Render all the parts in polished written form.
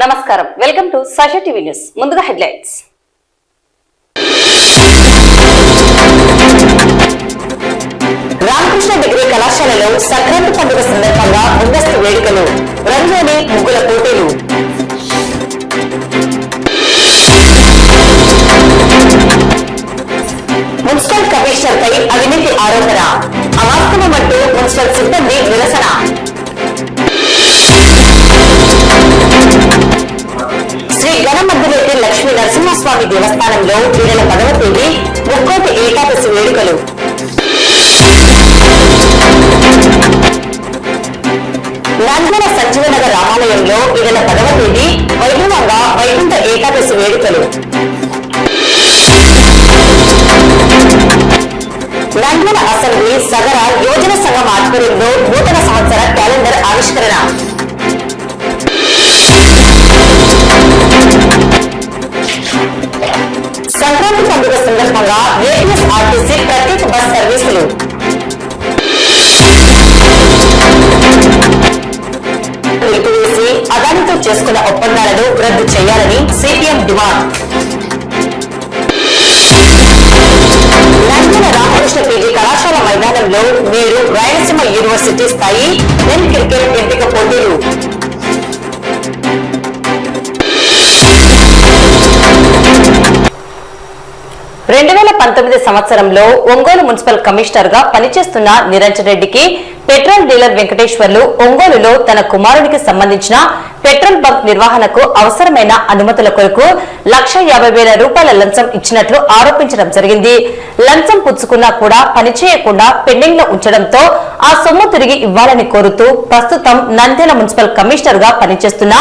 నమస్కారం, welcome to Sasha TV news. ముందుగా headlines. Ramakrishna degree కళాశాలలో సంక్రాంతి పండుగ సందర్భంగా ముందస్తు వేడుకలు, రంగోలి ముగ్గుల పోటీలు. మున్సిపల్ కమిషనర్ పై అవినీతి ఆరోపణ, అవాస్తవమంటూ మున్సిపల్ సిబ్బంది నిరసన. శ్రీ గణమద్దిరెడ్డి లక్ష్మీ నరసింహస్వామి దేవస్థానంలో ఈ నెల 10వ తేదీ ముక్కోటి ఏకాదశి వేడుకలు. నంద్యాల సంజీవనగర్ రామాలయంలో ఈ నెల 10వ తేదీ వైభవంగా వైకుంఠ ఏకాదశి వేడుకలు. నంద్యాల అసెంబ్లీ సగర యువజన సంఘం ఆధ్వర్యంలో నూతన సంవత్సర క్యాలెండర్ ఆవిష్కరణ. సంక్రాంతి పండుగ సందర్భంగా ఏపీఎస్ఆర్టీసీ ప్రత్యేక బస్ సర్వీసులు. నిలిపివేసి అదానితో చేసుకున్న ఒప్పందాలను రద్దు చేయాలని CPM demand. Nandyal Ramakrishna PG కళాశాల మైదానంలో నేడు రాయలసీమ యూనివర్సిటీ స్థాయి మెన్ క్రికెట్ ఎంపిక పోటీలు. 2019 సంవత్సరంలో ఒంగోలు మున్సిపల్ కమిషనర్ గా పనిచేస్తున్న నిరంజన్ రెడ్డికి పెట్రోల్ డీలర్ వెంకటేశ్వర్లు ఒంగోలులో తన కుమారునికి సంబంధించిన పెట్రోల్ బంక్ నిర్వహణకు అవసరమైన అనుమతుల కొరకు 1,50,000 రూపాయల లంచం ఇచ్చినట్లు ఆరోపించడం జరిగింది. లంచం పుచ్చుకున్నా కూడా పనిచేయకుండా పెండింగ్ లో ఉంచడంతో ఆ సొమ్ము తిరిగి ఇవ్వాలని కోరుతూ ప్రస్తుతం నంద్యాల మున్సిపల్ కమిషనర్ గా పనిచేస్తున్న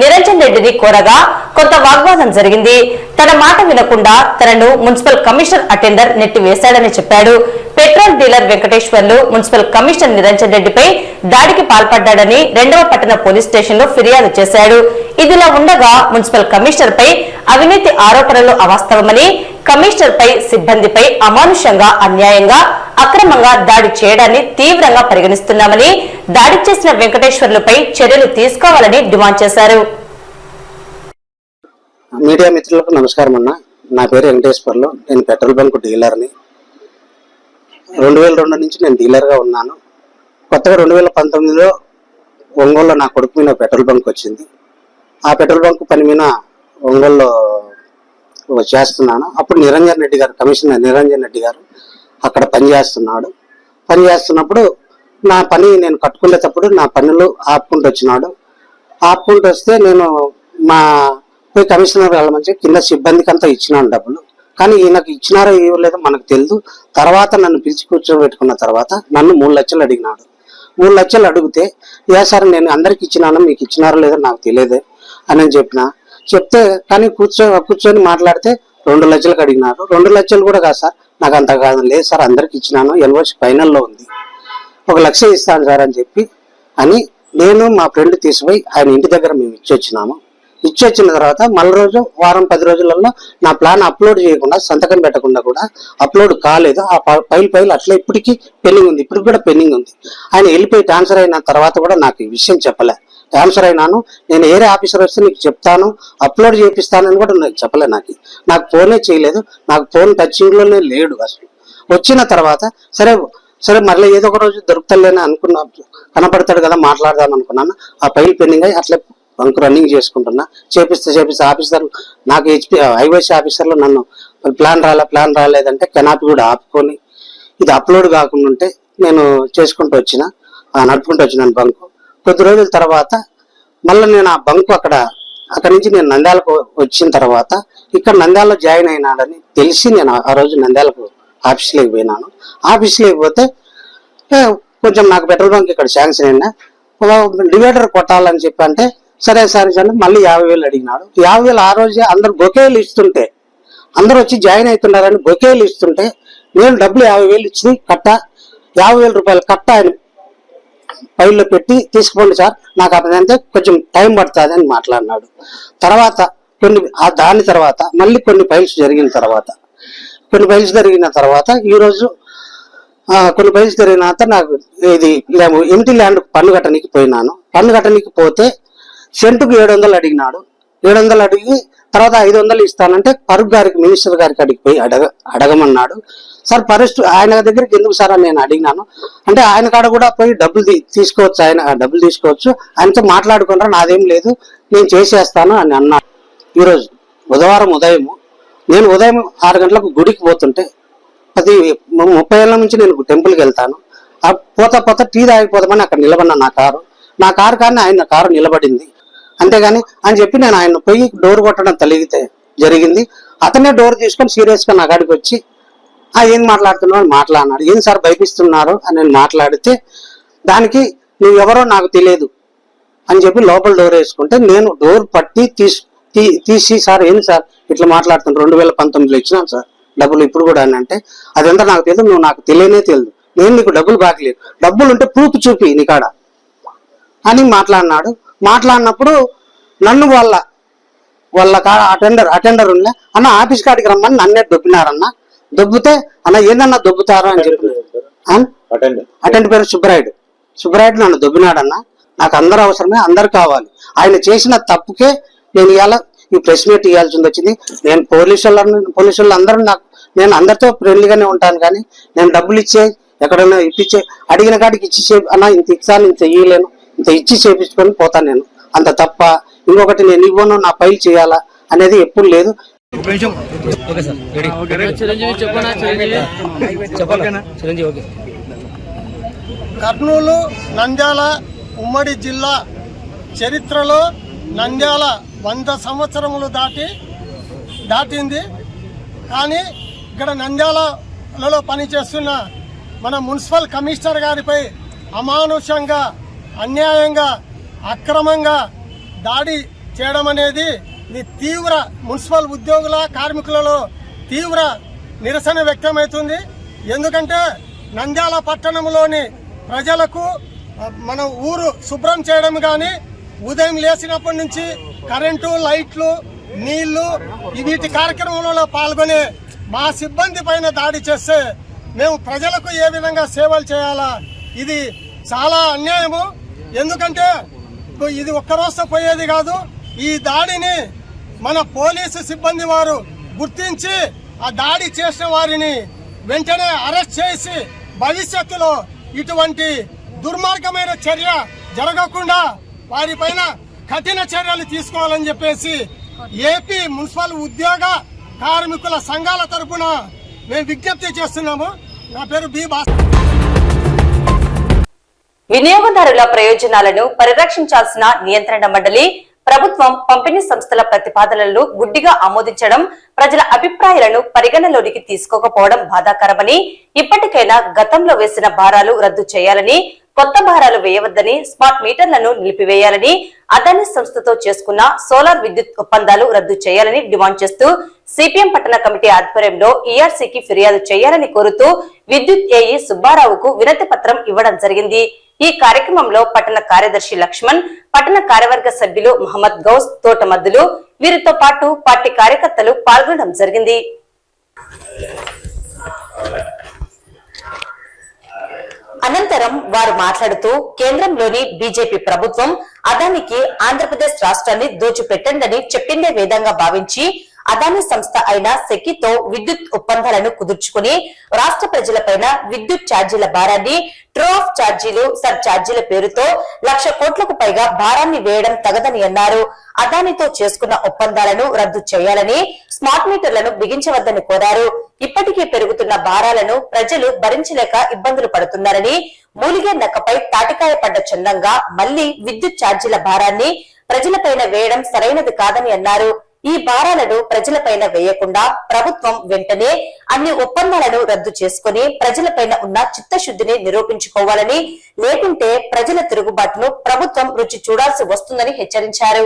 నిరంజన్ రెడ్డిని కోరగా కొంత వాగ్వాదం జరిగింది. తన మాట వినకుండా తనను మున్సిపల్ కమిషనర్ అటెండర్ నెట్టివేశాడని చెప్పాడు. Petrol dealer Venkateswarlu municipal commissioner Niranjan రెడ్డిపై దాడికి పాల్పడ్డాడని 2వ పట్టణ పోలీస్ స్టేషన్ లో ఫిర్యాదు చేశాడు. ఇదిలా ఉండగా మున్సిపల్ కమిషనర్ పై అవినీతి ఆరోపణలు అవాస్తవమని, కమిషనర్ పై సిబ్బందిపై అమానుషంగా అన్యాయంగా అక్రమంగా దాడి చేయడాన్ని తీవ్రంగా పరిగణిస్తున్నామని, దాడి చేసిన వెంకటేశ్వర్లపై చర్యలు తీసుకోవాలని డిమాండ్ చేశారు. మీడియా మిత్రులకు నమస్కారం అన్న. నా పేరు వెంకటేశ్వర్లు. నేను పెట్రోల్ బంక్ డీలర్ని. 2002 నుంచి నేను డీలర్గా ఉన్నాను. కొత్తగా 2019లో ఒంగోలులో నా కొడుకు మీద పెట్రోల్ బంక్ వచ్చింది. ఆ పెట్రోల్ బంక్ పని మీద ఒంగోలులో చేస్తున్నాను. అప్పుడు నిరంజన్ రెడ్డి గారు, కమిషనర్ నిరంజన్ రెడ్డి గారు అక్కడ పనిచేస్తున్నప్పుడు నా పని నేను కట్టుకునేటప్పుడు నా పనులు ఆపుకుంటూ వచ్చినాడు. ఆపుకుంటూ వస్తే నేను మా కమిషనర్ వాళ్ళ మంచి కింద సిబ్బందికి అంతా ఇచ్చినాను డబ్బులు. కానీ ఈయనకు ఇచ్చినారో ఇవ్వలేదో మనకు తెలియదు. తర్వాత నన్ను పిలిచి కూర్చోబెట్టుకున్న తర్వాత నన్ను 3 లక్షలు అడిగినాడు. 3 లక్షలు అడిగితే ఏ సార్ నేను అందరికి ఇచ్చినాను, మీకు ఇచ్చినారో లేదో నాకు తెలియదే అని చెప్తే కానీ కూర్చొని మాట్లాడితే 2 లక్షలకు అడిగినారు. 2 లక్షలు కూడా కాదు సార్, నాకు అంత కాదు, లేదు సార్ అందరికి ఇచ్చినాను, ఎన్ఓసి ఫైనల్లో ఉంది, 1 లక్ష ఇస్తాను సార్ అని చెప్పి అని నేను మా ఫ్రెండ్ తీసుకుపోయి ఆయన ఇంటి దగ్గర మేము ఇచ్చొచ్చిన తర్వాత మళ్ళీ రోజు వారం 10 రోజులలో నా ప్లాన్ అప్లోడ్ చేయకుండా, సంతకం పెట్టకుండా కూడా అప్లోడ్ కాలేదు. ఆ ఫైల్ అట్లా ఇప్పటికీ పెండింగ్ ఉంది. ఇప్పుడు కూడా పెండింగ్ ఉంది. ఆయన వెళ్ళిపోయి ట్రాన్స్ఫర్ అయిన తర్వాత కూడా నాకు ఈ విషయం చెప్పలే. ట్రాన్స్ఫర్ అయినాను, నేను ఏరే ఆఫీసర్ వస్తే నీకు చెప్తాను, అప్లోడ్ చేపిస్తానని కూడా నాకు చెప్పలే. నాకు ఫోనే చేయలేదు. నాకు ఫోన్ టచింగ్ లోనే లేడు అసలు. వచ్చిన తర్వాత సరే మళ్ళీ ఏదో ఒక రోజు దొరుకుతలేని అనుకున్నా, కనపడతాడు కదా మాట్లాడదాం అనుకున్నాను. ఆ ఫైల్ పెండింగ్ అయ్యి అట్లే బంక్ రన్నింగ్ చేసుకుంటున్నా. చేపిస్తే ఆఫీసర్ నాకు ఐఓసి ఆఫీసర్లు నన్ను ప్లాన్ రాలేదంటే కెనాపీ కూడా ఆపుకొని ఇది అప్లోడ్ కాకుండా ఉంటే నేను నడుపుకుంటూ వచ్చినాను బంకు. కొద్ది రోజుల తర్వాత మళ్ళీ నేను ఆ బంకు అక్కడి నుంచి నేను నంద్యాలకు వచ్చిన తర్వాత ఇక్కడ నంద్యాలలో జాయిన్ అయినాడని తెలిసి నేను ఆ రోజు నంద్యాలకు ఆఫీస్లోకి పోయినాను. ఆఫీస్లోకి పోతే కొంచెం నాకు పెట్రోల్ బంక్ ఇక్కడ శాంక్షన్ అయినా డివైడర్ కొట్టాలని చెప్పి అంటే సరే మళ్ళీ 50,000 అడిగినాడు. 50,000 ఆ రోజే అందరు బొకేలు ఇస్తుంటే, అందరూ వచ్చి జాయిన్ అవుతున్నారని బొకేలు ఇస్తుంటే నేను డబ్బులు 50,000 ఇచ్చి 50,000 రూపాయలు కట్ట ఆయన ఫైల్లో పెట్టి తీసుకోండి సార్, నాకు అప్పుడంటే కొంచెం టైం పడుతుంది అని మాట్లాడినాడు. తర్వాత దాని తర్వాత మళ్ళీ కొన్ని ఫైల్స్ జరిగిన తర్వాత ఈరోజు కొన్ని ఫైల్స్ జరిగిన తర్వాత నాకు ఇది ఎంటీ ల్యాండ్ పన్ను కట్టడానికి పోయినాను. పన్ను కట్టడానికి పోతే సెంటుకు 700 అడిగినాడు. 700 అడిగి తర్వాత 500 ఇస్తానంటే ఫరూక్ గారికి, మినిస్టర్ గారికి అడిగిపోయి అడగమన్నాడు. సార్ ఫస్ట్ ఆయన దగ్గరికి ఎందుకు సార్ అని నేను అడిగినాను. అంటే ఆయన కాడ కూడా పోయి డబ్బులు తీసుకోవచ్చు, ఆయన డబ్బులు తీసుకోవచ్చు, ఆయనతో మాట్లాడుకుంటారా, నాదేం లేదు, నేను చేసేస్తాను అని అన్నాడు. ఈరోజు బుధవారం ఉదయం నేను ఉదయం 6 గంటలకు గుడికి పోతుంటే 30 ఏళ్ళ నుంచి నేను టెంపుల్కి వెళ్తాను. పోతా టీ తాగిపోతామని అక్కడ నిలబడినా నా కారు కానీ ఆయన కారు నిలబడింది. అంతేగాని అని చెప్పి నేను ఆయన పోయి డోర్ కొట్టడం జరిగింది. అతనే డోర్ తీసుకొని సీరియస్గా నా కాడికి వచ్చి ఏం మాట్లాడుతున్నావు మాట్లాడినాడు. ఏం సార్ భయపిస్తున్నారు అని నేను మాట్లాడితే దానికి నువ్వు ఎవరో నాకు తెలియదు అని చెప్పి లోపల డోర్ వేసుకుంటే నేను డోర్ పట్టి తీసి సార్ ఏంది సార్ ఇట్లా మాట్లాడుతున్నాను, 2019లో ఇచ్చినాను సార్ డబ్బులు ఇప్పుడు కూడా అని అంటే అదంతా నాకు తెలియదు, నువ్వు నాకు తెలియదు, నేను నీకు డబ్బులు బాకలేదు, డబ్బులు ఉంటే ప్రూఫ్ చూపి నీకాడ అని మాట్లాడినప్పుడు నన్ను వాళ్ళ అటెండర్ ఉండే అన్న ఆఫీస్ కాడికి రమ్మని నన్నే దొబ్బినారన్న. దొబ్బితే అన్న ఏందన్నా దొబ్బుతారా అని చెప్పి అటెండర్ పేరు సుబ్బరాయుడు నన్ను దొబ్బినాడన్న. నాకు అందరు అవసరమే, అందరు కావాలి. ఆయన చేసిన తప్పుకే నేను ఇవాళ ఈ ప్రెస్ మీట్ ఇవ్వాల్సి వచ్చింది. నేను పోలీసులు అందరూ నేను అందరితో ఫ్రెండ్లీగానే ఉంటాను, కానీ నేను డబ్బులు ఎక్కడైనా ఇప్పించే అడిగిన కాడికి ఇచ్చి అన్న ఇంత ఇచ్చాను, ఇంత ఇయ్యలేను, ఇంత ఇచ్చి చేపించుకొని పోతాను నేను, అంత తప్ప. ఇంకొకటి నేను ఇవ్వను, నా ఫైల్ చేయాలా అనేది ఎప్పుడు లేదు. కర్నూలు నంద్యాల ఉమ్మడి జిల్లా చరిత్రలో నంద్యాల 100 సంవత్సరములు దాటింది. కానీ ఇక్కడ నంద్యాలలో పనిచేస్తున్న మన మున్సిపల్ కమిషనర్ గారిపై అమానుషంగా, అన్యాయంగా, అక్రమంగా దాడి చేయడం అనేది ఇది తీవ్ర మున్సిపల్ ఉద్యోగుల, కార్మికులలో తీవ్ర నిరసన వ్యక్తమవుతుంది. ఎందుకంటే నంద్యాల పట్టణంలోని ప్రజలకు మన ఊరు శుభ్రం చేయడం కానీ, ఉదయం లేచినప్పటి నుంచి కరెంటు, లైట్లు, నీళ్లు వీటి కార్యక్రమంలో పాల్గొనే మా సిబ్బంది పైన దాడి చేస్తే మేము ప్రజలకు ఏ విధంగా సేవలు చేయాలా? ఇది చాలా అన్యాయము. ఎందుకంటే ఇది ఒక్కరోజుతో పోయేది కాదు. ఈ దాడిని మన పోలీసు సిబ్బంది వారు గుర్తించి ఆ దాడి చేసిన వారిని వెంటనే అరెస్ట్ చేసి భవిష్యత్తులో ఇటువంటి దుర్మార్గమైన చర్య జరగకుండా వారిపైన కఠిన చర్యలు తీసుకోవాలని చెప్పేసి ఏపీ మున్సిపల్ ఉద్యోగ కార్మికుల సంఘాల తరఫున మేము విజ్ఞప్తి చేస్తున్నాము. నా పేరు బి బాస్. వినియోగదారుల ప్రయోజనాలను పరిరక్షించాల్సిన నియంత్రణ మండలి ప్రభుత్వం పంపిణీ సంస్థల ప్రతిపాదనలను గుడ్డిగా ఆమోదించడం, ప్రజల అభిప్రాయాలను పరిగణలోనికి తీసుకోకపోవడం బాధాకరమని, ఇప్పటికైనా గతంలో వేసిన భారాలు రద్దు చేయాలని, కొత్త భారాలు వేయవద్దని, స్మార్ట్ మీటర్లను నిలిపివేయాలని, అదాని సంస్థతో చేసుకున్న సోలార్ విద్యుత్ ఒప్పందాలు రద్దు చేయాలని డిమాండ్ చేస్తూ సిపిఎం పట్టణ కమిటీ ఆధ్వర్యంలో ఈఆర్సీకి ఫిర్యాదు చేయాలని కోరుతూ విద్యుత్ ఏఈ సుబ్బారావుకు వినతి పత్రం ఇవ్వడం జరిగింది. ఈ కార్యక్రమంలో పట్టణ కార్యదర్శి లక్ష్మణ్, పట్టణ కార్యవర్గ సభ్యులు మహమ్మద్ గౌస్, తోటమద్దులు, వీరితో పాటు పార్టీ కార్యకర్తలు పాల్గొనడం జరిగింది. అనంతరం వారు మాట్లాడుతూ కేంద్రంలోని బీజేపీ ప్రభుత్వం అదానికి ఆంధ్రప్రదేశ్ రాష్ట్రాన్ని దోచిపెట్టండి చెప్పిందే వేదంగా భావించి అదాని సంస్థ అయిన సెకితో విద్యుత్ ఒప్పందాలను కుదుర్చుకుని రాష్ట్ర ప్రజలపైన విద్యుత్ ఛార్జీల భారాన్ని, ట్రూ ఆఫ్ ఛార్జీలు, సర్ ఛార్జీల పేరుతో 1,00,000 కోట్లకు పైగా భారాన్ని వేయడం తగదని అన్నారు. అదానితో చేసుకున్న ఒప్పందాలను రద్దు చేయాలని, స్మార్ట్ మీటర్లను బిగించవద్దని కోరారు. ఇప్పటికే పెరుగుతున్న భారాలను ప్రజలు భరించలేక ఇబ్బందులు పడుతున్నారని, మూలిగే నక్కపై తాటికాయ పడ్డ చందంగా మళ్లీ విద్యుత్ ఛార్జీల భారాన్ని ప్రజలపైన వేయడం సరైనది కాదని అన్నారు. ఈ భారాలను ప్రజలపైన వేయకుండా ప్రభుత్వం వెంటనే అన్ని ఒప్పందాలను రద్దు చేసుకుని ప్రజలపైన ఉన్న చిత్తశుద్ధిని నిరూపించుకోవాలని, లేకుంటే ప్రజల తిరుగుబాటును ప్రభుత్వం రుచి చూడాల్సి వస్తుందని హెచ్చరించారు.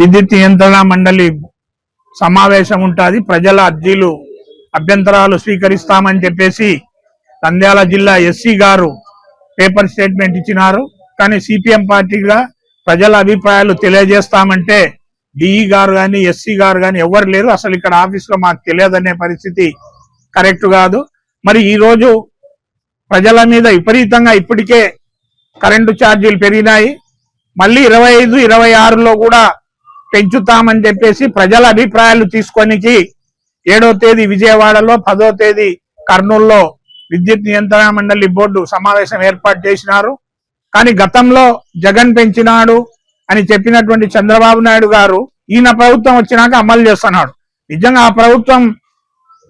విద్యుత్ నియంత్రణ మండలి సమావేశం ఉంటుంది. ప్రజల అర్జీలు, అభ్యంతరాలు స్వీకరిస్తామని చెప్పేసి నంద్యాల జిల్లా ఎస్సీ గారు పేపర్ స్టేట్మెంట్ ఇచ్చినారు. కానీ సిపిఎం పార్టీగా ప్రజల అభిప్రాయాలు తెలియజేస్తామంటే డిఈ గారు కానీ ఎస్సీ గారు కానీ ఎవరు లేరు. అసలు ఇక్కడ ఆఫీస్ లో మాకు తెలియదనే పరిస్థితి కరెక్ట్ కాదు. మరి ఈ రోజు ప్రజల మీద విపరీతంగా ఇప్పటికే కరెంటు ఛార్జీలు పెరిగినాయి. మళ్ళీ 25, 26లో కూడా పెంచుతామని చెప్పేసి ప్రజల అభిప్రాయాలు తీసుకొనికి 7వ తేదీ విజయవాడలో, 10వ తేదీ కర్నూలులో విద్యుత్ నియంత్రణ మండలి బోర్డు సమావేశం ఏర్పాటు చేసినారు. కానీ గతంలో జగన్ పెంచినాడు అని చెప్పినటువంటి చంద్రబాబు నాయుడు గారు ఈయన ప్రభుత్వం వచ్చినాక అమలు చేస్తున్నాడు. నిజంగా ఆ ప్రభుత్వం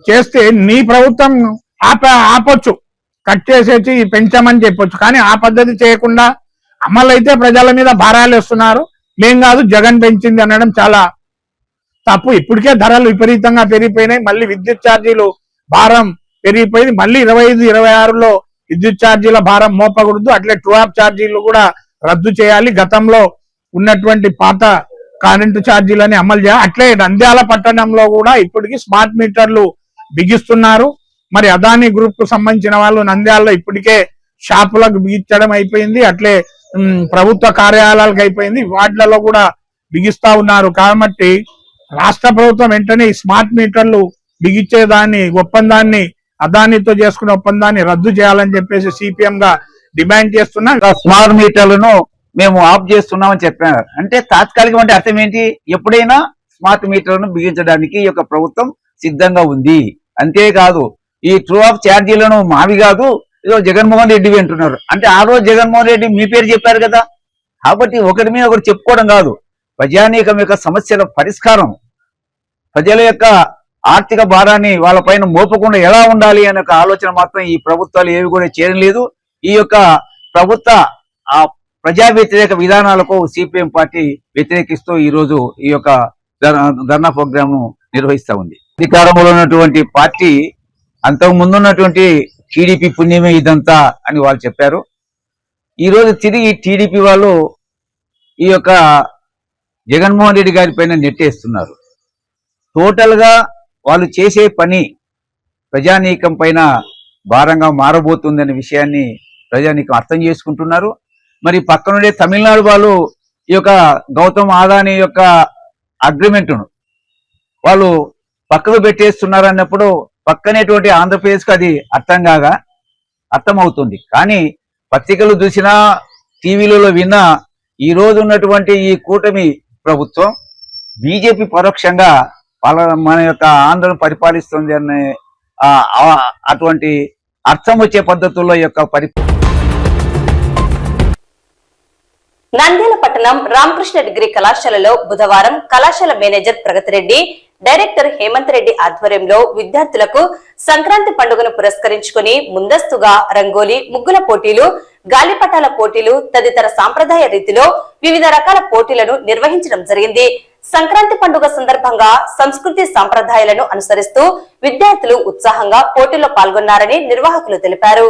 చేస్తే నీ ప్రభుత్వం ఆపొచ్చు, కట్ చేసేసి పెంచామని చెప్పొచ్చు. కానీ ఆ పద్ధతి చేయకుండా అమలైతే ప్రజల మీద భారాలు వేస్తున్నారు. మేం కాదు జగన్ పెంచింది అనడం చాలా తప్పు. ఇప్పటికే ధరలు విపరీతంగా పెరిగిపోయినాయి. మళ్ళీ విద్యుత్ ఛార్జీలు భారం పెరిగిపోయింది. మళ్ళీ 25, 26లో విద్యుత్ ఛార్జీల భారం మోపకూడదు. అట్లే ట్రూ అప్ ఛార్జీలు కూడా రద్దు చేయాలి. గతంలో ఉన్నటువంటి పాత కరెంటు ఛార్జీలని అమలు చేయాలి. అట్లే నంద్యాల పట్టణంలో కూడా ఇప్పటికీ స్మార్ట్ మీటర్లు బిగిస్తున్నారు. మరి అదానీ గ్రూప్ కు సంబంధించిన వాళ్ళు నంద్యాలలో ఇప్పటికే షాపులకు బిగించడం అయిపోయింది. అట్లే ప్రభుత్వ కార్యాలయాలకు అయిపోయింది. వాటిలలో కూడా బిగిస్తా ఉన్నారు. కాబట్టి రాష్ట్ర ప్రభుత్వం వెంటనే ఈ స్మార్ట్ మీటర్లు బిగించేదాన్ని ఒప్పందాన్ని అదానితో చేసుకునే ఒప్పందాన్ని రద్దు చేయాలని చెప్పేసి సిపిఎం గా డిమాండ్ చేస్తున్నా. స్మార్ట్ మీటర్లను మేము ఆఫ్ చేస్తున్నామని చెప్పారు. అంటే తాత్కాలికం అంటే అర్థం ఏంటి? ఎప్పుడైనా స్మార్ట్ మీటర్లను బిగించడానికి ఈ యొక్క ప్రభుత్వం సిద్ధంగా ఉంది. అంతేకాదు ఈ ట్రూ ఆఫ్ ఛార్జీలను మావి కాదు, ఏదో జగన్మోహన్ రెడ్డి అంటున్నారు. అంటే ఆ రోజు జగన్మోహన్ రెడ్డి మీ పేరు చెప్పారు కదా. కాబట్టి ఒకరి మీద ఒకరు చెప్పుకోవడం కాదు, ప్రజానీకం యొక్క సమస్యల పరిష్కారం, ప్రజల యొక్క ఆర్థిక భారాన్ని వాళ్ళపైన మోపకుండా ఎలా ఉండాలి అనే ఒక ఆలోచన మాత్రం ఈ ప్రభుత్వాలు ఏవి కూడా చేయలేదు. ఈ యొక్క ప్రభుత్వ ప్రజా వ్యతిరేక విధానాలకు సిపిఎం పార్టీ వ్యతిరేకిస్తూ ఈ రోజు ఈ యొక్క ధర్నా ప్రోగ్రామ్ ను నిర్వహిస్తా ఉంది. అధికారంలో ఉన్నటువంటి పార్టీ అంతకు ముందున్నటువంటి టీడీపీ పుణ్యమే ఇదంతా అని వాళ్ళు చెప్పారు. ఈ రోజు తిరిగి టీడీపీ వాళ్ళు ఈ యొక్క జగన్మోహన్ రెడ్డి గారి పైన నెట్టేస్తున్నారు. టోటల్ గా వాళ్ళు చేసే పని ప్రజానీకం పైన భారంగా మారబోతుందనే విషయాన్ని ప్రజానీకం అర్థం చేసుకుంటున్నారు. మరి పక్కనుండే తమిళనాడు వాళ్ళు ఈ యొక్క గౌతమ్ అదానీ యొక్క అగ్రిమెంట్ను వాళ్ళు పక్కకు పెట్టేస్తున్నారు అన్నప్పుడు పక్కనేటువంటి ఆంధ్రప్రదేశ్కి అది అర్థమవుతుంది. కానీ పత్రికలు చూసినా టీవీలలో విన్నా ఈ రోజు ఉన్నటువంటి ఈ కూటమి ప్రభుత్వం బీజేపీ పరోక్షంగా మన యొక్క ఆంధ్రను పరిపాలిస్తుంది అనే అటువంటి అర్థం వచ్చే పద్ధతుల్లో యొక్క నంద్యాల పట్టణం రామకృష్ణ డిగ్రీ కళాశాలలో బుధవారం కళాశాల మేనేజర్ ప్రగతిరెడ్డి, డైరెక్టర్ హేమంత్ రెడ్డి ఆధ్వర్యంలో విద్యార్థులకు సంక్రాంతి పండుగను పురస్కరించుకుని ముందస్తుగా రంగోలీ, ముగ్గుల పోటీలు, గాలిపటాల పోటీలు తదితర సాంప్రదాయ రీతిలో వివిధ రకాల పోటీలను నిర్వహించడం జరిగింది. సంక్రాంతి పండుగ సందర్భంగా సంస్కృతి సంప్రదాయాలను అనుసరిస్తూ విద్యార్థులు ఉత్సాహంగా పోటీల్లో పాల్గొన్నారని నిర్వాహకులు తెలిపారు.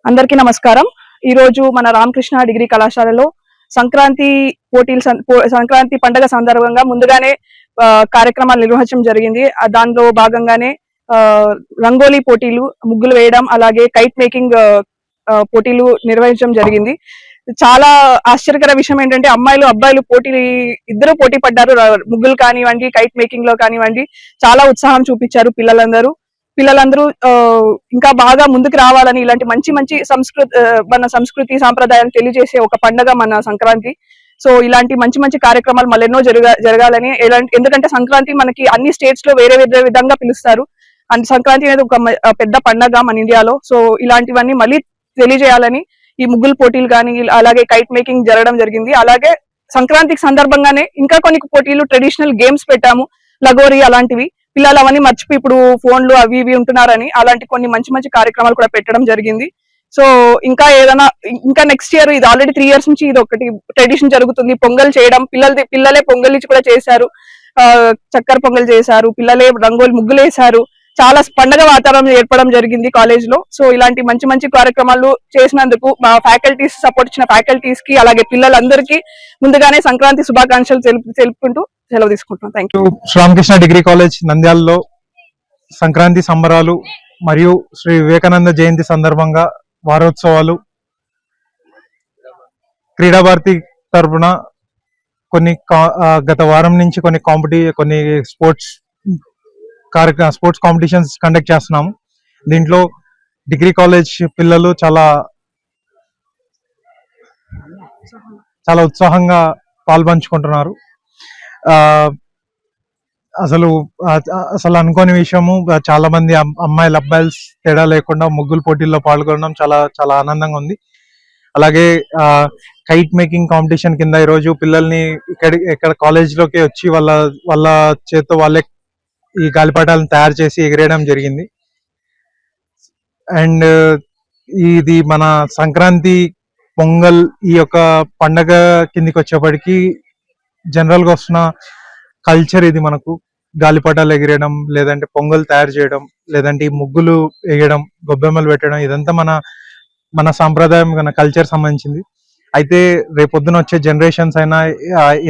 అందరికీ నమస్కారం. ఈ రోజు మన రామకృష్ణ డిగ్రీ కళాశాలలో సంక్రాంతి పండుగ సందర్భంగా ముందుగానే కార్యక్రమాలు నిర్వహించడం జరిగింది. దానిలో భాగంగానే రంగోలీ పోటీలు, ముగ్గులు వేయడం, అలాగే కైట్ మేకింగ్ పోటీలు నిర్వహించడం జరిగింది. చాలా ఆశ్చర్యకర విషయం ఏంటంటే అమ్మాయిలు అబ్బాయిలు ఇద్దరు పోటీ పడ్డారు. ముగ్గులు కానివ్వండి, కైట్ మేకింగ్ లో కానివ్వండి చాలా ఉత్సాహం చూపించారు పిల్లలందరూ. ఇంకా బాగా ముందుకు రావాలని ఇలాంటి మంచి మన సంస్కృతి సాంప్రదాయాలు తెలియజేసే ఒక పండుగ మన సంక్రాంతి. సో ఇలాంటి మంచి కార్యక్రమాలు మళ్ళెన్నో జరగాలని, ఎందుకంటే సంక్రాంతి మనకి అన్ని స్టేట్స్ లో వేరే వేరే విధంగా పిలుస్తారు. అండ్ సంక్రాంతి అనేది ఒక పెద్ద పండగ మన ఇండియాలో. సో ఇలాంటివన్నీ మళ్ళీ తెలియజేయాలని ఈ ముగ్గులు పోటీలు కానీ, అలాగే కైట్ మేకింగ్ జరగడం జరిగింది. అలాగే సంక్రాంతికి సందర్భంగానే ఇంకా కొన్ని పోటీలు, ట్రెడిషనల్ గేమ్స్ పెట్టాము, లగోరీ అలాంటివి. పిల్లలు అవన్నీ మర్చిపోయి ఇప్పుడు ఫోన్లు అవి ఇవి ఉంటున్నారని అలాంటి కొన్ని మంచి కార్యక్రమాలు కూడా పెట్టడం జరిగింది. సో ఇంకా నెక్స్ట్ ఇయర్, ఇది ఆల్రెడీ 3 years నుంచి ఇది ఒకటి ట్రెడిషన్ జరుగుతుంది. పొంగల్ చేయడం, పిల్లలే పొంగల్ ఇచ్చి కూడా చేశారు, చక్కెర పొంగల్ చేశారు, పిల్లలే రంగోలి ముగ్గులు వేశారు. చాలా పండగ వాతావరణం ఏర్పడడం జరిగింది కాలేజ్ లో. సో ఇలాంటి మంచి కార్యక్రమాలు చేసినందుకు మా ఫ్యాకల్టీస్, సపోర్ట్ ఇచ్చిన ఫ్యాకల్టీస్ కి, అలాగే పిల్లలందరికీ ముందుగానే సంక్రాంతి శుభాకాంక్షలు తెలుపుకుంటూ సెలవు తీసుకుంటున్నాం. Thank you. Ramakrishna degree college నంద్యాలలో సంక్రాంతి సంబరాలు మరియు శ్రీ వివేకానంద జయంతి సందర్భంగా వారోత్సవాలు, క్రీడా భారతి తరఫున గత వారం నుంచి కొన్ని స్పోర్ట్స్ కాంపిటీషన్స్ కండక్ట్ చేస్తున్నాము. దీంట్లో డిగ్రీ కాలేజ్ పిల్లలు చాలా ఉత్సాహంగా పాల్పంచుకుంటున్నారు. అసలు అనుకోని విషయము, చాలా మంది అమ్మాయిలు అబ్బాయిలు తేడా లేకుండా ముగ్గులు పోటీల్లో పాల్గొనడం చాలా ఆనందంగా ఉంది. అలాగే కైట్ మేకింగ్ కాంపిటీషన్ కింద ఈరోజు పిల్లల్ని ఇక్కడ కాలేజ్ లోకి వచ్చి వాళ్ళ చేత్తో వాళ్ళే ఈ గాలిపటాలను తయారు చేసి ఎగిరేయడం జరిగింది. అండ్ ఇది మన సంక్రాంతి, పొంగల్ ఈ యొక్క పండగ కిందికి వచ్చేప్పటికి జనరల్ గా వస్తున్న కల్చర్ ఇది. మనకు గాలిపటాలు ఎగిరేయడం, లేదంటే పొంగల్ తయారు చేయడం, లేదంటే ఈ ముగ్గులు వేయడం, గొబ్బెమ్మలు పెట్టడం, ఇదంతా మన సాంప్రదాయం, మన కల్చర్ సంబంధించింది. అయితే రేపొద్దున వచ్చే జనరేషన్స్ అయినా,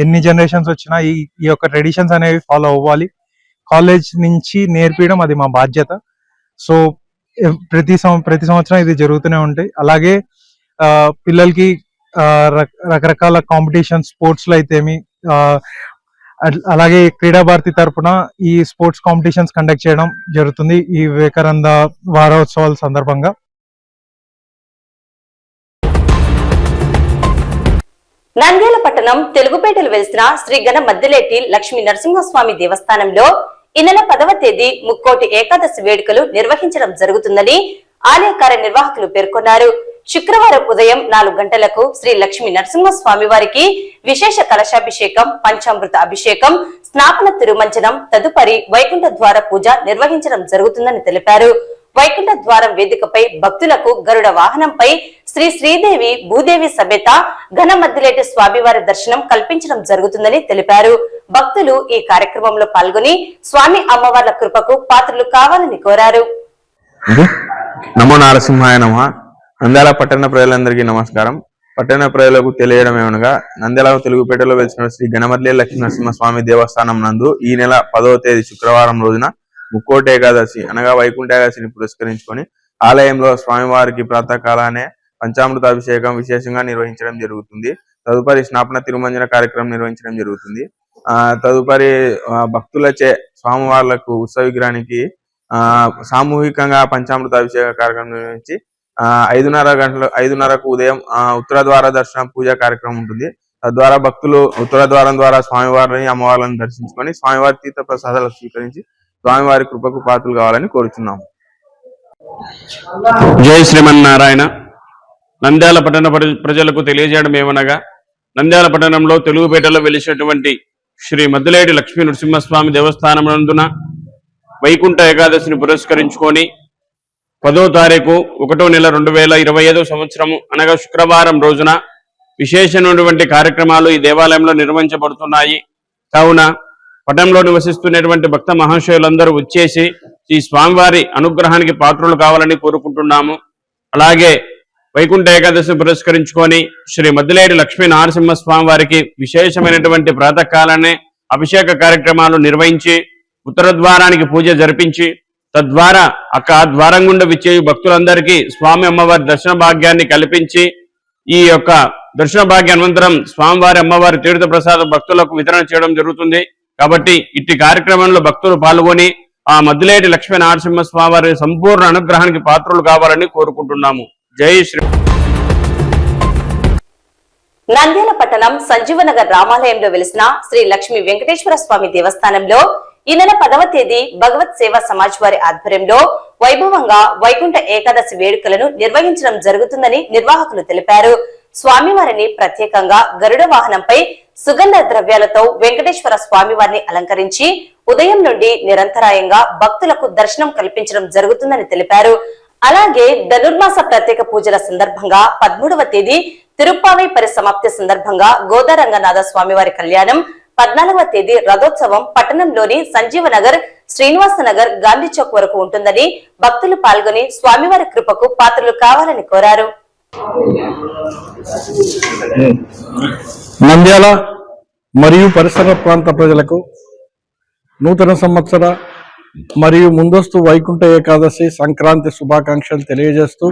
ఎన్ని జనరేషన్స్ వచ్చినా ఈ యొక్క ట్రెడిషన్స్ అనేవి ఫాలో అవ్వాలి. కాలేజ్ నుంచి నేర్పించడం అది మా బాధ్యత. సో ప్రతి సంవత్సరం ఇది జరుగుతూనే ఉంటాయి. అలాగే పిల్లలకి రకరకాల కాంపిటీషన్ స్పోర్ట్స్ లో అయితేమి, అలాగే క్రీడా భారతి తరపున ఈ స్పోర్ట్స్ కాంపిటీషన్స్ కండక్ట్ చేయడం జరుగుతుంది ఈ వివేకానంద వారోత్సవాల సందర్భంగా. నంద్యాల పట్టణం తెలుగుపేటలు వెలిసిన శ్రీ గణ మద్దిలేటి లక్ష్మీ నరసింహస్వామి దేవస్థానంలో ఈ నెల 10వ తేదీ ముక్కోటి ఏకాదశి వేడుకలు నిర్వహించడం జరుగుతుందని ఆలయ కార్యనిర్వాహకులు పేర్కొన్నారు. శుక్రవారం ఉదయం 4 గంటలకు శ్రీ లక్ష్మీ నరసింహస్వామి వారికి విశేష కలశాభిషేకం, పంచామృత అభిషేకం, స్నాపన తిరుమంజనం, తదుపరి వైకుంఠ ద్వార పూజ నిర్వహించడం జరుగుతుందని తెలిపారు. వైకుంఠ ద్వారం వేదికపై భక్తులకు గరుడ వాహనంపై శ్రీ శ్రీదేవి భూదేవి సమేత ఘన మద్దిలేటి స్వామివారి దర్శనం కల్పించడం జరుగుతుందని తెలిపారు. భక్తులు ఈ కార్యక్రమంలో పాల్గొని స్వామి అమ్మవార్ల కృపకు పాత్రలు కావాలని కోరారు. నమో నారసింహాయ నమః. నంద్యాల పట్టణ ప్రజలందరికీ నమస్కారం. పట్టణ ప్రజలకు తెలియడం ఏమనగా, నంద్యాల తెలుగుపేటలో వెలిసిన శ్రీ గణమద్దిలేటి లక్ష్మీ నరసింహస్వామి దేవస్థానం నందు ఈ నెల 10వ తేదీ శుక్రవారం రోజున ముక్కోటి ఏకాదశి అనగా వైకుంఠ ఏకాదశిని పురస్కరించుకొని ఆలయంలో స్వామివారికి ప్రాతకాలానే పంచామృతాభిషేకం విశేషంగా నిర్వహించడం జరుగుతుంది. తదుపరి స్నాపన తిరుమంజన కార్యక్రమం నిర్వహించడం జరుగుతుంది. తదుపరి భక్తులచే స్వామివార్లకు ఉత్సవ విగ్రహానికి సామూహికంగా పంచామృతాభిషేక కార్యక్రమం నిర్వహించి 5:30కు ఉదయం ఉత్తర ద్వార దర్శనం పూజా కార్యక్రమం ఉంటుంది. తద్వారా భక్తులు ఉత్తర ద్వారం ద్వారా స్వామివారిని, అమ్మవార్లను దర్శించుకొని స్వామివారి తీర్థ ప్రసాదాలు స్వీకరించి స్వామివారి కృపకు పాత్రలు కావాలని కోరుచున్నాము. జై శ్రీమన్నారాయణ. నంద్యాల పట్టణ ప్రజలకు తెలియజేయడం ఏమనగా, నంద్యాల పట్టణంలో తెలుగుపేటలో వెలిసినటువంటి శ్రీ మద్దిలేటి లక్ష్మీ నరసింహస్వామి దేవస్థానం నందున వైకుంఠ ఏకాదశిని పురస్కరించుకొని 10వ తారీఖు 1వ నెల 2025 సంవత్సరము అనగా శుక్రవారం రోజున విశేషమైనటువంటి కార్యక్రమాలు ఈ దేవాలయంలో నిర్వహించబడుతున్నాయి. కావున పట్టణంలో నివసిస్తున్నటువంటి భక్త మహాశయులందరూ వచ్చేసి ఈ స్వామివారి అనుగ్రహానికి పాత్రలు కావాలని కోరుకుంటున్నాము. అలాగే వైకుంఠ ఏకాదశిని పురస్కరించుకొని శ్రీ మద్దిలేటి లక్ష్మీ నరసింహ స్వామి వారికి విశేషమైనటువంటి ప్రాతకాలనే అభిషేక కార్యక్రమాలు నిర్వహించి ఉత్తర ద్వారానికి పూజ జరిపించి తద్వారా ద్వారం గుండా విచ్చే భక్తులందరికీ స్వామి అమ్మవారి దర్శన భాగ్యాన్ని కల్పించి ఈ యొక్క దర్శన భాగ్య అనంతరం స్వామివారి అమ్మవారి తీర్థ ప్రసాద భక్తులకు వితరణ చేయడం జరుగుతుంది. కాబట్టి ఇట్టి కార్యక్రమంలో భక్తులు పాల్గొని ఆ మద్దిలేటి లక్ష్మీ నరసింహ స్వామి వారి సంపూర్ణ అనుగ్రహానికి పాత్రలు కావాలని కోరుకుంటున్నాము. జై శ్రీ. నంద్యాల పట్టణం సంజీవనగర్ రామాలయంలో వెలిసిన శ్రీ లక్ష్మీ వెంకటేశ్వర స్వామి దేవస్థానంలో ఈ నెల 10వ తేదీ భగవత్ సేవా సమాజ్ వారి ఆధ్వర్యంలో వైభవంగా వైకుంఠ ఏకాదశి వేడుకలను నిర్వహించడం జరుగుతుందని నిర్వాహకులు తెలిపారు. స్వామివారిని ప్రత్యేకంగా గరుడ వాహనంపై సుగంధ ద్రవ్యాలతో వెంకటేశ్వర స్వామివారిని అలంకరించి ఉదయం నుండి నిరంతరాయంగా భక్తులకు దర్శనం కల్పించడం జరుగుతుందని తెలిపారు. అలాగే ధనుర్మాస ప్రత్యేక పూజల సందర్భంగా 13వ తేదీ తిరుప్పావై పరిసమాప్తి సందర్భంగా గోదారంగనాథ స్వామివారి కళ్యాణం, 14వ తేదీ రథోత్సవం పట్టణంలోని సంజీవనగర్, శ్రీనివాసనగర్, గాంధీ చౌక్ వరకు ఉంటుందని భక్తులు పాల్గొని స్వామివారి కృపకు పాత్రలు కావాలని కోరారు. నంద్యాల మరియు పరిసర ప్రాంత ప్రజలకు నూతన సంవత్సర మరియు ముందస్తు వైకుంఠ ఏకాదశి సంక్రాంతి శుభాకాంక్షలు తెలియజేస్తూ,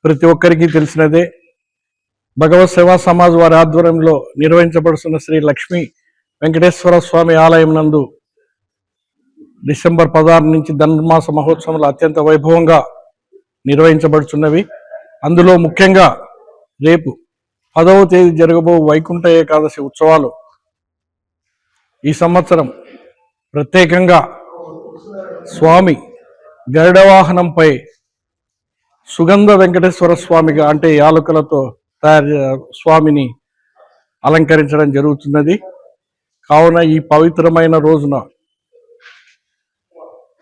ప్రతి ఒక్కరికి తెలిసినదే భగవత్ సేవా సమాజ్ వారి ఆధ్వర్యంలో నిర్వహించబడుతున్న శ్రీ లక్ష్మీ వెంకటేశ్వర స్వామి ఆలయం నందు డిసెంబర్ 16 నుంచి ధనుర్మాస మహోత్సవాలు అత్యంత వైభవంగా నిర్వహించబడుచున్నవి. అందులో ముఖ్యంగా రేపు 10వ తేదీ జరగబో వైకుంఠ ఏకాదశి ఉత్సవాలు ఈ సంవత్సరం ప్రత్యేకంగా స్వామి గరుడ వాహనంపై సుగంధ వెంకటేశ్వర స్వామిగా అంటే యాలకులతో స్వామిని అలంకరించడం జరుగుతున్నది. కావున ఈ పవిత్రమైన రోజున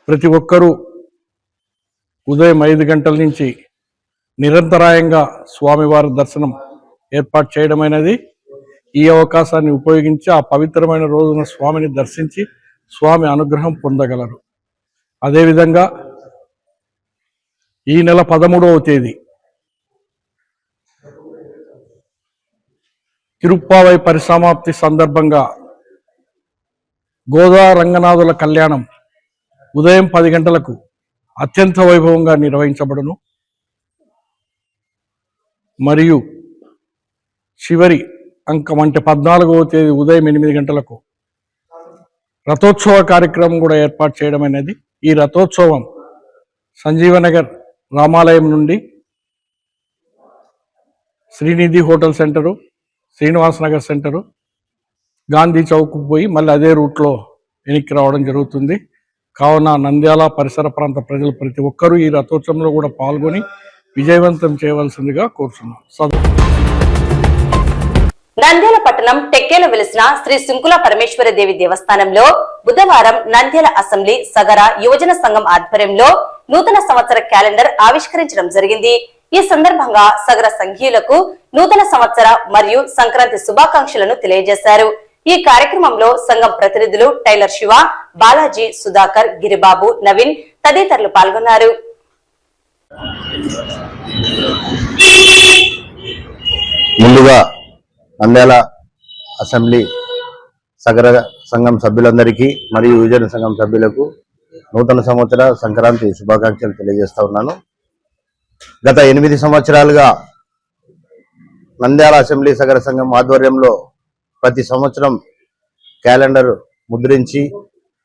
ప్రతి ఒక్కరూ ఉదయం 5 గంటల నుంచి నిరంతరాయంగా స్వామివారి దర్శనం ఏర్పాటు చేయడమైనది. ఈ అవకాశాన్ని ఉపయోగించి ఆ పవిత్రమైన రోజున స్వామిని దర్శించి స్వామి అనుగ్రహం పొందగలరు. అదేవిధంగా ఈ నెల 13వ తేదీ తిరుప్పావై పరిసమాప్తి సందర్భంగా గోదా రంగనాథుల కళ్యాణం ఉదయం 10 గంటలకు అత్యంత వైభవంగా నిర్వహించబడును. మరియు చివరి అంకం అంటే 14వ తేదీ ఉదయం 8 గంటలకు రథోత్సవ కార్యక్రమం కూడా ఏర్పాటు చేయడం అనేది. ఈ రథోత్సవం సంజీవనగర్ రామాలయం నుండి Srinidhi hotel centre, Srinivas Nagar centre, Gandhi Chowk పోయి మళ్ళీ అదే రూట్లో వెనక్కి రావడం జరుగుతుంది. కావున నంద్యాల పరిసర ప్రాంత ప్రజలు ప్రతి ఒక్కరూ ఈ రథోత్సవంలో కూడా పాల్గొని విజయవంతం చేయవలసిందిగా కోరుతున్నాం. నంద్యాల పట్టణం టెక్కేలో వెలిసిన శ్రీ శృంకుల పరమేశ్వరి దేవి దేవస్థానంలో బుధవారం నంద్యాల అసెంబ్లీ సగర యువజన సంఘం ఆధ్వర్యంలో నూతన సంవత్సర క్యాలెండర్ ఆవిష్కరించడం జరిగింది. ఈ సందర్భంగా సగర సంఘీయులకు నూతన సంవత్సర మరియు సంక్రాంతి శుభాకాంక్షలను తెలియజేశారు. ఈ కార్యక్రమంలో సంఘం ప్రతినిధులు టైలర్ శివ, బాలాజీ, సుధాకర్, గిరిబాబు, నవీన్ తదితరులు పాల్గొన్నారు. ముందుగా నంద్యాల అసెంబ్లీ సగర సంఘం సభ్యులందరికీ మరియు యువజన సంఘం సభ్యులకు నూతన సంవత్సర సంక్రాంతి శుభాకాంక్షలు తెలియజేస్తా ఉన్నాను. గత 8 సంవత్సరాలుగా నంద్యాల అసెంబ్లీ సగర సంఘం ఆధ్వర్యంలో ప్రతి సంవత్సరం క్యాలెండర్ ముద్రించి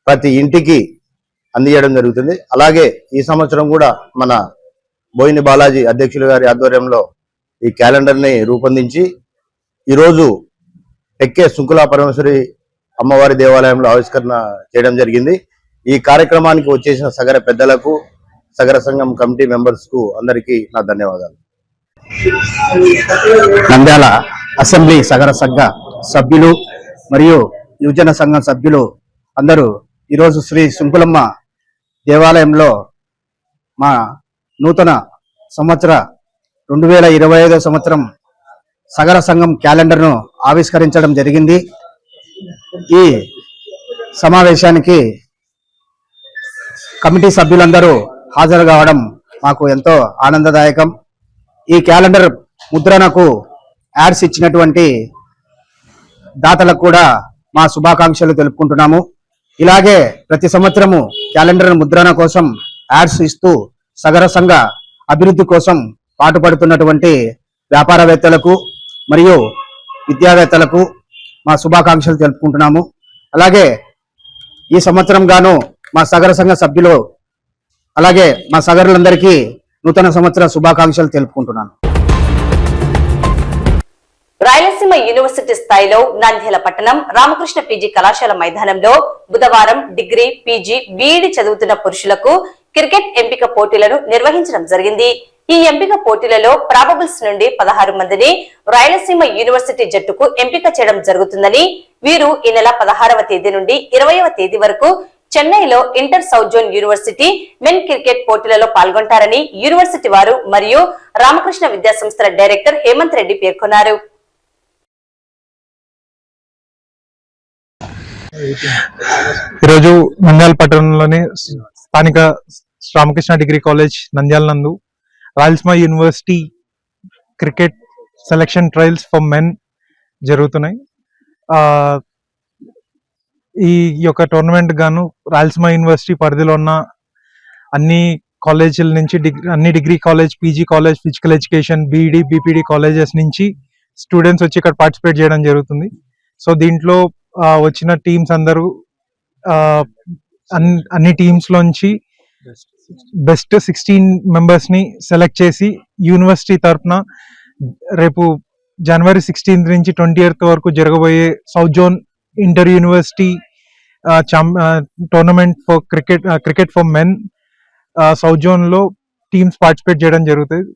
ప్రతి ఇంటికి అందించడం జరుగుతుంది. అలాగే ఈ సంవత్సరం కూడా మన బోయిని బాలాజీ అధ్యక్షులు గారి ఆధ్వర్యంలో ఈ క్యాలెండర్ని రూపొందించి ఈరోజు టెక్కే శృంకుల పరమేశ్వరి అమ్మవారి దేవాలయంలో ఆవిష్కరణ చేయడం జరిగింది. ఈ కార్యక్రమానికి వచ్చేసిన సగర పెద్దలకు, సగర సంఘం కమిటీ మెంబర్స్ కు అందరికీ నా ధన్యవాదాలు. నంద్యాల అసెంబ్లీ సగర సంఘ సభ్యులు మరియు యువజన సంఘం సభ్యులు అందరూ ఈరోజు శ్రీ శృంకులమ్మ దేవాలయంలో మా నూతన సంవత్సర 2025 సంవత్సరం సగర సంఘం క్యాలెండర్ను ఆవిష్కరించడం జరిగింది. ఈ సమావేశానికి కమిటీ సభ్యులందరూ హాజరు కావడం మాకు ఎంతో ఆనందదాయకం. ఈ క్యాలెండర్ ముద్రణకు యాడ్స్ ఇచ్చినటువంటి దాతలకు కూడా మా శుభాకాంక్షలు తెలుపుకుంటున్నాము. ఇలాగే ప్రతి సంవత్సరము క్యాలెండర్ ముద్రణ కోసం యాడ్స్ ఇస్తూ సగర సంఘ అభివృద్ధి కోసం పాటుపడుతున్నటువంటి వ్యాపారవేత్తలకు మరియు విద్యావేత్తలకు మా శుభాకాంక్షలు తెలుపుకుంటున్నాము. అలాగే ఈ సంవత్సరం గాను మా సగర సంఘ సభ్యులు అలాగే మా సగరులందరికీ నూతన సంవత్సర శుభాకాంక్షలు తెలుపుకుంటున్నాను. రాయలసీమ యూనివర్సిటీ స్థాయిలో నంద్యాల పట్టణం రామకృష్ణ పీజీ కళాశాల మైదానంలో బుధవారం డిగ్రీ, పీజీ, బీఈడీ చదువుతున్న పురుషులకు క్రికెట్ ఎంపిక పోటీలను నిర్వహించడం జరిగింది. ఈ ఎంపిక పోటీలలో ప్రాబబుల్స్ నుండి 16 మందిని రాయలసీమ యూనివర్సిటీ జట్టుకు ఎంపిక చేయడం జరుగుతుందని, వీరు ఈ నెల 16వ తేదీ నుండి 20వ తేదీ వరకు చెన్నైలో inter south zone university men cricket పోటీలలో పాల్గొంటారని యూనివర్సిటీ వారు మరియు రామకృష్ణ విద్యా సంస్థల డైరెక్టర్ హేమంత్ రెడ్డి పేర్కొన్నారు. ఈరోజు నంద్యాల పట్టణంలోని స్థానిక రామకృష్ణ డిగ్రీ కాలేజ్ నంద్యాల నందు Rayalaseema university cricket selection trials for men జరుగుతున్నాయి. ఈ యొక్క టోర్నమెంట్ గాను రాయలసీమ యూనివర్సిటీ పరిధిలో ఉన్న అన్ని కాలేజీల నుంచి అన్ని degree college, PG college, physical education, BEd, BPEd colleges నుంచి స్టూడెంట్స్ వచ్చి ఇక్కడ పార్టిసిపేట్ చేయడం జరుగుతుంది. సో దీంట్లో వచ్చిన టీమ్స్ అందరూ అన్ని టీమ్స్ లోంచి బెస్ట్ 16 మెంబర్స్ ని సెలెక్ట్ చేసి యూనివర్సిటీ తరఫున రేపు జనవరి 16 నుంచి 20th వరకు జరగబోయే south zone inter university tournament for cricket for men south zone లో టీమ్స్ పార్టిసిపేట్ చేయడం జరుగుతుంది.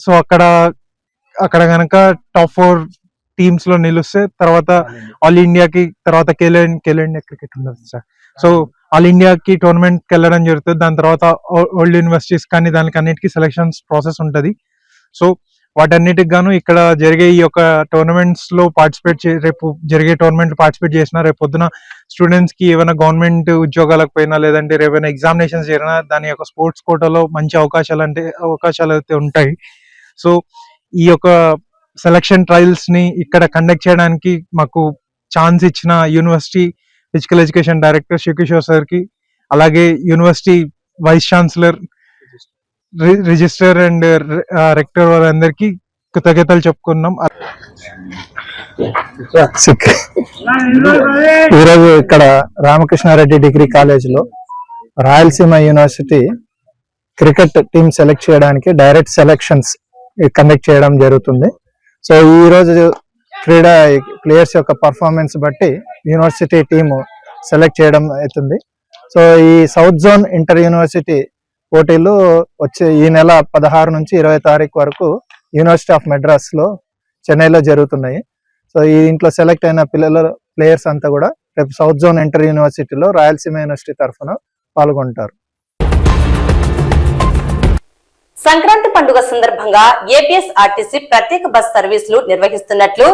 సో అక్కడ గనక టాప్ 4 టీమ్స్ లో నిలిస్తే తర్వాత ఆల్ ఇండియాకి, తర్వాత ఖేలో ఇండియా క్రికెట్ ఉండదు సార్. సో ఆల్ ఇండియాకి టోర్నమెంట్ కి వెళ్ళడం జరుగుతుంది. దాని తర్వాత ఓల్డ్ యూనివర్సిటీస్ కానీ దానికి అన్నిటికీ సెలక్షన్స్ ప్రాసెస్ ఉంటుంది. సో వాటన్నిటికి గాను ఇక్కడ జరిగే ఈ యొక్క టోర్నమెంట్స్ లో రేపు జరిగే టోర్నమెంట్ పార్టిసిపేట్ చేసిన రేపు పొద్దున స్టూడెంట్స్ కి ఏమైనా గవర్నమెంట్ ఉద్యోగాలకు పోయినా లేదంటే ఏమైనా ఎగ్జామినేషన్స్ జరిగినా దాని యొక్క స్పోర్ట్స్ కోటాలో మంచి అవకాశాలు అయితే ఉంటాయి. సో ఈ యొక్క సెలక్షన్ ట్రయల్స్ ని ఇక్కడ కండక్ట్ చేయడానికి మాకు ఛాన్స్ ఇచ్చిన university physical education director Srikishore sir కి, అలాగే university vice chancellor, register and rector వారందరికీ కృతజ్ఞతలు చెప్పుకున్నాం. ఈరోజు ఇక్కడ రామకృష్ణారెడ్డి డిగ్రీ కాలేజ్ లో Rayalaseema university cricket team select చేయడానికి డైరెక్ట్ సెలక్షన్స్ కండక్ట్ చేయడం జరుగుతుంది. సో ఈ రోజు క్రీడా ప్లేయర్స్ యొక్క పర్ఫార్మెన్స్ బట్టి యూనివర్సిటీ టీము సెలెక్ట్ చేయడం అవుతుంది. సో ఈ సౌత్ జోన్ ఇంటర్ యూనివర్సిటీ పోటీలు వచ్చే ఈ నెల 16 నుంచి 20 తారీఖు వరకు యూనివర్సిటీ ఆఫ్ మెడ్రాస్ లో చెన్నైలో జరుగుతున్నాయి. సో ఈ ఇంట్లో సెలెక్ట్ అయిన ప్లేయర్స్ అంతా కూడా రేపు సౌత్ జోన్ ఇంటర్ యూనివర్సిటీలో రాయలసీమ యూనివర్సిటీ తరఫున పాల్గొంటారు. సంక్రాంతి పండుగ సందర్భంగా ఏపీఎస్ఆర్టీసీ ప్రత్యేక బస్ సర్వీసులు నిర్వహిస్తున్నట్లు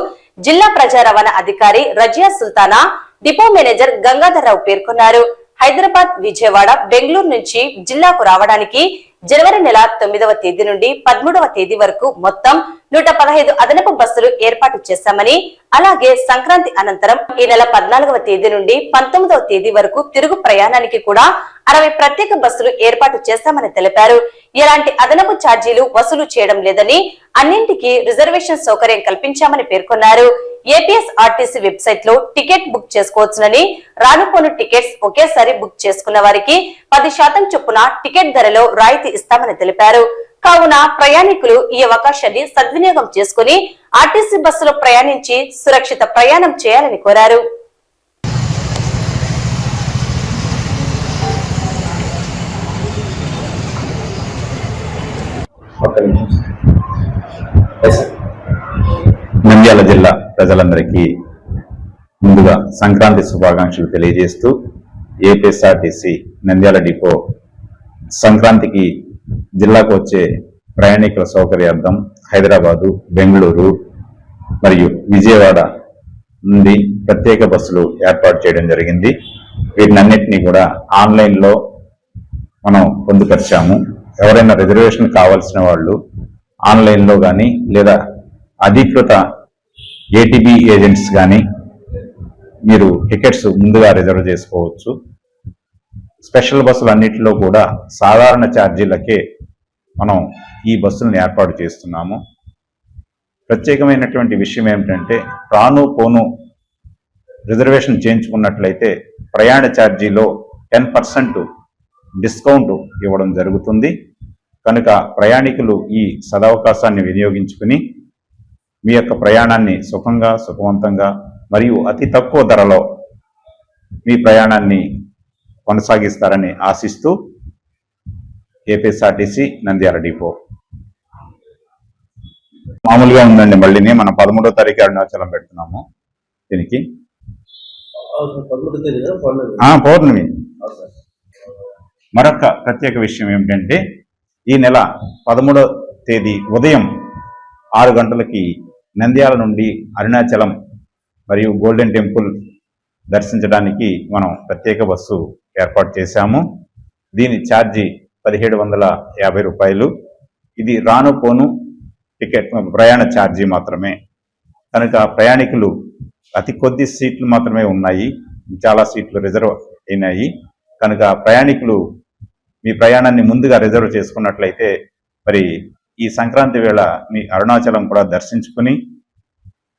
జిల్లా ప్రజా రవాణా అధికారి రజియా సుల్తానా, డిపో మేనేజర్ గంగాధర్రావు పేర్కొన్నారు. హైదరాబాద్, విజయవాడ, బెంగళూరు నుంచి జిల్లాకు రావడానికి జనవరి నెల 9వ తేదీ నుండి 13వ తేదీ వరకు మొత్తం 115 అదనపు బస్సులు ఏర్పాటు చేశామని, అలాగే సంక్రాంతి అనంతరం ఈ నెల 14వ తేదీ నుండి 19వ తేదీ వరకు తిరుగు ప్రయాణానికి కూడా 60 ప్రత్యేక బస్సులు ఏర్పాటు చేశామని తెలిపారు. ఎలాంటి అదనపు ఛార్జీలు వసూలు చేయడం లేదని, అన్నింటికీ రిజర్వేషన్ సౌకర్యం కల్పించామని పేర్కొన్నారు. ఏపీఎస్ఆర్టీసీ వెబ్సైట్ లో టికెట్ బుక్ చేసుకోవచ్చునని, రానుపోను టికెట్స్ ఒకేసారి బుక్ చేసుకున్న వారికి 10% చొప్పున టికెట్ ధరలో రాయితీ ఇస్తామని తెలిపారు. కావున ప్రయాణికులు ఈ అవకాశాన్ని సద్వినియోగం చేసుకుని ఆర్టీసీ బస్సులో ప్రయాణించి సురక్షిత ప్రయాణం చేయాలని కోరారు. నంద్యాల జిల్లా ప్రజలందరికీ ముందుగా సంక్రాంతి శుభాకాంక్షలు తెలియజేస్తూ ఏపీఎస్ఆర్టీసీ నంద్యాల డిపో సంక్రాంతికి జిల్లాకు వచ్చే ప్రయాణికుల సౌకర్యార్థం హైదరాబాదు, బెంగళూరు మరియు విజయవాడ నుండి ప్రత్యేక బస్సులు ఏర్పాటు చేయడం జరిగింది. వీటినన్నిటినీ కూడా ఆన్లైన్లో మనం పొందుపరిచాము. ఎవరైనా రిజర్వేషన్ కావాల్సిన వాళ్ళు ఆన్లైన్లో కానీ లేదా అధికృత ఏటీబీ ఏజెంట్స్ కానీ మీరు టికెట్స్ ముందుగా రిజర్వ్ చేసుకోవచ్చు. స్పెషల్ బస్సులు అన్నిటిలో కూడా సాధారణ ఛార్జీలకే మనం ఈ బస్సులను ఏర్పాటు చేస్తున్నాము. ప్రత్యేకమైనటువంటి విషయం ఏమిటంటే రాను పోను రిజర్వేషన్ చేయించుకున్నట్లయితే ప్రయాణ ఛార్జీలో 10% డిస్కౌంట్ ఇవ్వడం జరుగుతుంది. కనుక ప్రయాణికులు ఈ సదవకాశాన్ని వినియోగించుకుని మీ యొక్క ప్రయాణాన్ని సుఖంగా, సుఖవంతంగా మరియు అతి తక్కువ ధరలో మీ ప్రయాణాన్ని కొనసాగిస్తారని ఆశిస్తూ ఏపీఎస్ఆర్టీసీ నంద్యాల డిపో. మామూలుగా ఉందండి. మళ్ళీ మనం 13వ తారీఖు అరుణాచలం పెడుతున్నాము. దీనికి పౌర్ణమి. మరొక ప్రత్యేక విషయం ఏమిటంటే ఈ నెల 13వ తేదీ ఉదయం 6 గంటలకి నంద్యాల నుండి అరుణాచలం మరియు గోల్డెన్ టెంపుల్ దర్శించడానికి మనం ప్రత్యేక బస్సు ఏర్పాటు చేశాము. దీని ఛార్జీ 1750 రూపాయలు. ఇది రాను పోను టికెట్ ప్రయాణ ఛార్జీ మాత్రమే. కనుక ప్రయాణికులు అతి కొద్ది సీట్లు మాత్రమే ఉన్నాయి, చాలా సీట్లు రిజర్వ్ అయినాయి. కనుక ప్రయాణికులు మీ ప్రయాణాన్ని ముందుగా రిజర్వ్ చేసుకున్నట్లయితే మరి ఈ సంక్రాంతి వేళ మీ అరుణాచలం కూడా దర్శించుకుని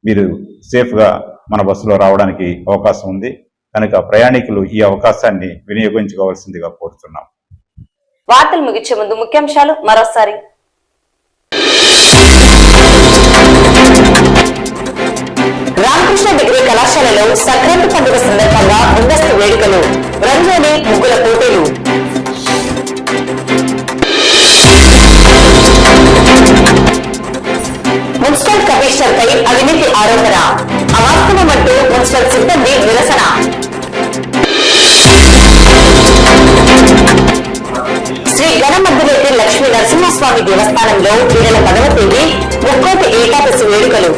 మీరు సేఫ్గా మన బస్సులో రావడానికి అవకాశం ఉంది. కనుక ప్రయాణికులు ఈ అవకాశాన్ని వినియోగించుకోవాల్సిందిగా కోరుతున్నాం. వార్తలు ముగించే ముందు ముఖ్యాంశాలు మరోసారి. రామకృష్ణ డిగ్రీ కళాశాలలో సంక్రాంతి పండుగ సందర్భంగా ముందస్తు వేడుకలు, రంగోలి ముగ్గుల పోటీలు. మున్సిపల్ కమిషనర్ పై అవినీతి ఆరోపణ, అవాస్తవమంటూ మున్సిపల్ సిబ్బంది నిరసన. శ్రీ గణమద్దిరెడ్డి లక్ష్మీ నరసింహస్వామి దేవస్థానంలో ఈ నెల 10వ తేదీ ముక్కోటి ఏకాదశి వేడుకలు.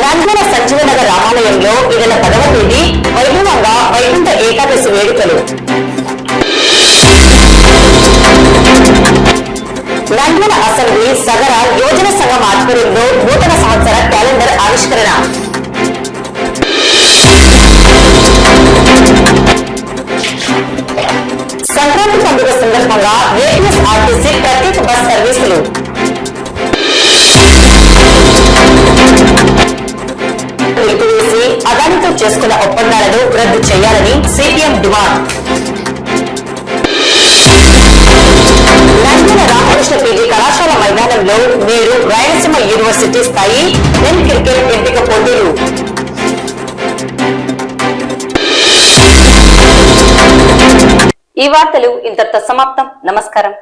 నంద్యాల సంజీవనగర్ రామాలయంలో ఈ నెల 10వ తేదీ వైభవంగా వైకుంఠ ఏకాదశి వేడుకలు. నంద్యాల అసెంబ్లీ సగర యోజన సంఘం ఆధ్వర్యంలో నూతన సంవత్సర క్యాలెండర్ ఆవిష్కరణ. సంక్రాంతి పండుగ సందర్భంగా ఏపీఎస్ఆర్టీసీ ప్రత్యేక బస్ సర్వీసులు. నిలిపివేసి అదానితో చేసుకున్న ఒప్పందాలను రద్దు చేయాలని CPM demand. Nandyal Ramakrishna PG కళాశాల మైదానంలో నేడు రాయలసీమ యూనివర్సిటీ స్థాయి మెన్ క్రికెట్ ఎంపిక పోటీలు. ఈ వార్తలు ఇంతటితో సమాప్తం. నమస్కారం.